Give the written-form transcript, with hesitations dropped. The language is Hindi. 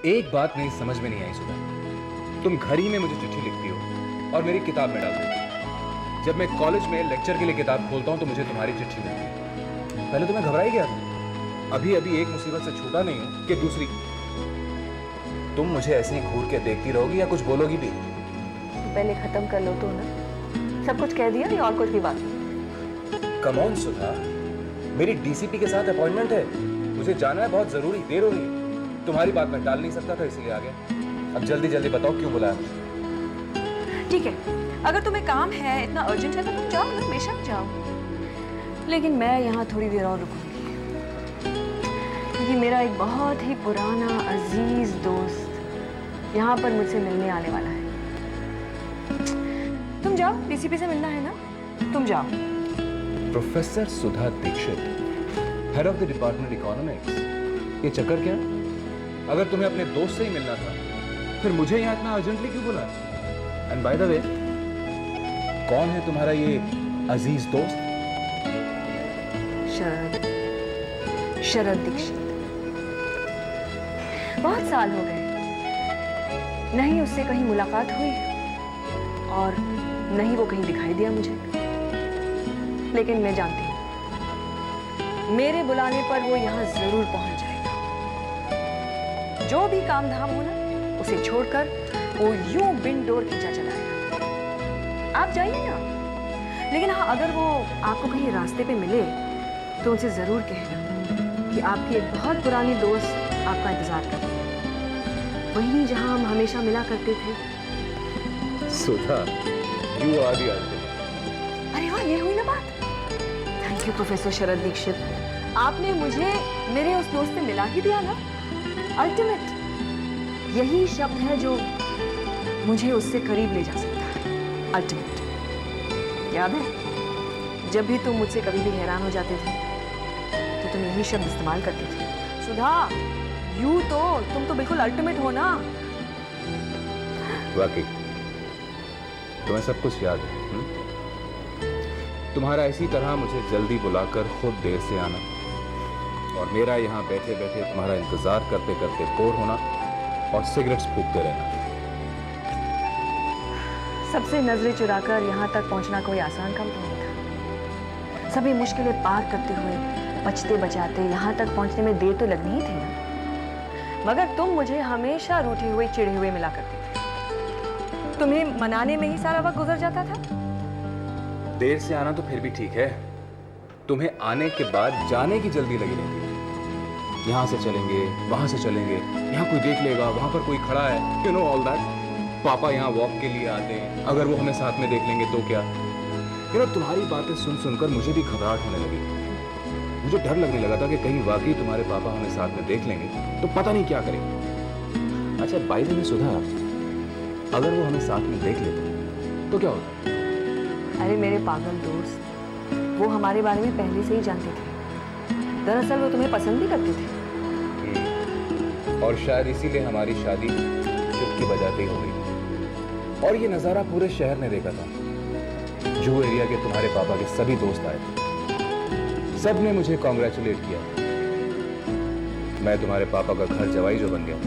एक बात मेरी समझ में नहीं आई सुधा। तुम घर ही में मुझे चिट्ठी लिखती हो और मेरी किताब में डाल देती हो। जब मैं कॉलेज में लेक्चर के लिए किताब खोलता हूं तो मुझे तुम्हारी चिट्ठी मिलती है। पहले तो मैं घबरा ही गया था। अभी अभी एक मुसीबत से छूटा नहीं हूं कि दूसरी। तुम मुझे ऐसे ही घूर के देखती रहोगी या कुछ बोलोगी भी? पहले खत्म कर लो तो ना। सब कुछ कह दिया या और कुछ भी बाकी? कम ऑन सुधा, मेरी डीसीपी के साथ अपॉइंटमेंट है, मुझे जाना है, बहुत जरूरी, देर हो रही है। तुम्हारी बात मैं टाल नहीं सकता था, इसीलिए आ गया। अब जल्दी जल्दी बताओ क्यों बुलाया मुझे? ठीक है, अगर तुम्हें काम है, इतना अर्जेंट है तो तुम जाओ ना, बेशक जाओ। लेकिन मैं यहाँ थोड़ी देर और रुकूंगी, क्योंकि मेरा एक बहुत ही पुराना अजीज दोस्त यहाँ पर मुझसे मिलने आने वाला है। तुम जाओ, डीसीपी से मिलना है ना, तुम जाओ। Professor Sudha Dikshit, head of the department economics, ये चक्कर क्या? अगर तुम्हें अपने दोस्त से ही मिलना था फिर मुझे यहाँ इतना अर्जेंटली क्यों बुलाया? एंड बाय द वे, कौन है तुम्हारा ये अजीज दोस्त? शरद दीक्षित। बहुत साल हो गए, नहीं उससे कहीं मुलाकात हुई और नहीं वो कहीं दिखाई दिया मुझे। लेकिन मैं जानती हूं, मेरे बुलाने पर वो यहां जरूर पहुंच जाएगा। जो भी काम धाम हो ना, उसे छोड़कर वो यूं बिन डोर खींचा चलाएगा। आप जाइए ना, लेकिन हाँ, अगर वो आपको कहीं रास्ते पे मिले तो उनसे जरूर कहना कि आपकी एक बहुत पुरानी दोस्त आपका इंतजार कर रही है, वहीं जहां हम हमेशा मिला करते थे। सुधा, यू आर द अल्टीमेट। अरे वाह, ये हुई ना बात। थैंक यू प्रोफेसर शरद दीक्षित, आपने मुझे मेरे उस दोस्त से मिला ही दिया ना। अल्टीमेट, यही शब्द है जो मुझे उससे करीब ले जा सकता है। अल्टीमेट। याद है, जब भी तुम मुझसे कभी भी हैरान हो जाते थे तो तुम यही शब्द इस्तेमाल करते थे। सुधा, यू तो तुम तो बिल्कुल अल्टीमेट हो ना। वाकई तुम्हें सब कुछ याद है। तुम्हारा इसी तरह मुझे जल्दी बुलाकर खुद देर से आना और मेरा यहाँ बैठे बैठे तुम्हारा इंतजार करते करते बोर होना और सिगरेट्स फूकते रहना। सबसे नजरें चुराकर यहाँ तक पहुँचना कोई आसान काम तो नहीं था। सभी मुश्किलें पार करते हुए, बचते बचाते यहाँ तक पहुँचने में देर तो लगनी ही थी ना। मगर तुम मुझे हमेशा रूठे हुए, चिढ़े हुए मिला करते थे। तुम्हें मनाने में ही सारा वक्त गुजर जाता था। देर से आना तो फिर भी ठीक है, तुम्हें आने के बाद जाने की जल्दी लगी रहती है। यहाँ से चलेंगे, वहां से चलेंगे, यहाँ कोई देख लेगा, वहां पर कोई खड़ा है, यू नो ऑल दैट। पापा यहाँ वॉक के लिए आते हैं, अगर वो हमें साथ में देख लेंगे तो क्या? यू नो, तुम्हारी बातें सुन सुनकर मुझे भी घबराहट होने लगी। मुझे डर लगने लगा था कि कहीं वाकई तुम्हारे पापा हमें साथ में देख लेंगे तो पता नहीं क्या करेंगे। अच्छा, बाय द वे सुधा, अगर वो हमें साथ में देख लेते तो क्या होता? अरे मेरे पागल दोस्त, वो हमारे बारे में पहले से ही जानते थे। दरअसल वो तुम्हें पसंद भी करते थे। और शायद इसीलिए हमारी शादी चुटकी बजाते ही हो गई। और ये नज़ारा पूरे शहर ने देखा था। जूहू एरिया के तुम्हारे पापा के सभी दोस्त आए थे, सब ने मुझे कॉन्ग्रेचुलेट किया। मैं तुम्हारे पापा का घर जवाई जो बन गया।